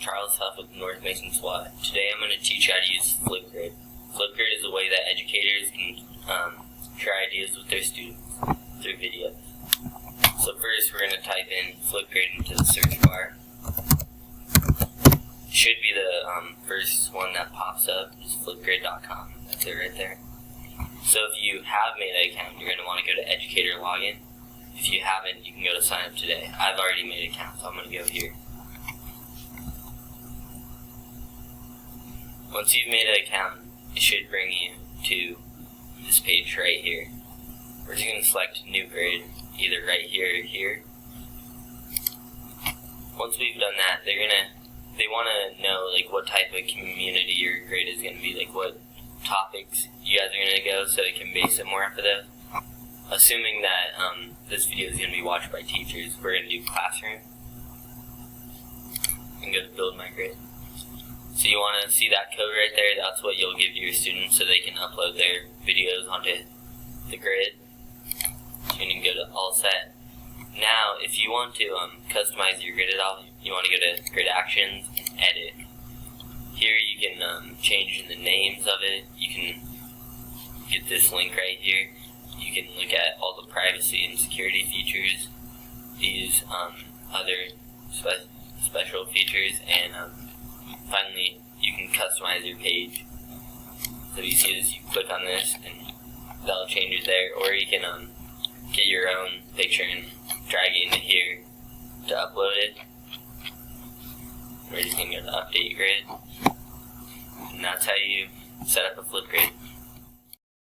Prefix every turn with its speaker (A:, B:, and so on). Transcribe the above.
A: Charles Huff with North Mason SWAT. Today I'm going to teach you how to use Flipgrid. Flipgrid is a way that educators can share ideas with their students through videos. So first we're going to type in Flipgrid into the search bar. It should be the first one that pops up, is flipgrid.com. That's it right there. So if you have made an account, you're going to want to go to Educator Login. If you haven't, you can go to Sign Up Today. I've already made an account, so I'm going to go here. Once you've made an account, it should bring you to this page right here. We're just going to select New Grade, either right here or here. Once we've done that, they want to know like what type of community your grade is going to be, like what topics you guys are going to go, so they can base it more after those. Assuming that this video is going to be watched by teachers, we're going to do classroom. And go to build my grid. So you want to see that code right there, that's what you'll give your students so they can upload their videos onto the grid. So you can go to all set. Now if you want to customize your grid at all, you want to go to grid actions and edit. Here you can change the names of it. You can get this link right here. You can look at all the privacy and security features, these other special features, and finally you can customize your page. So you see this, you click on this and that'll change it there, or you can get your own picture and drag it into here to upload it. We're just going to go to Update Grid, and that's how you set up a Flipgrid.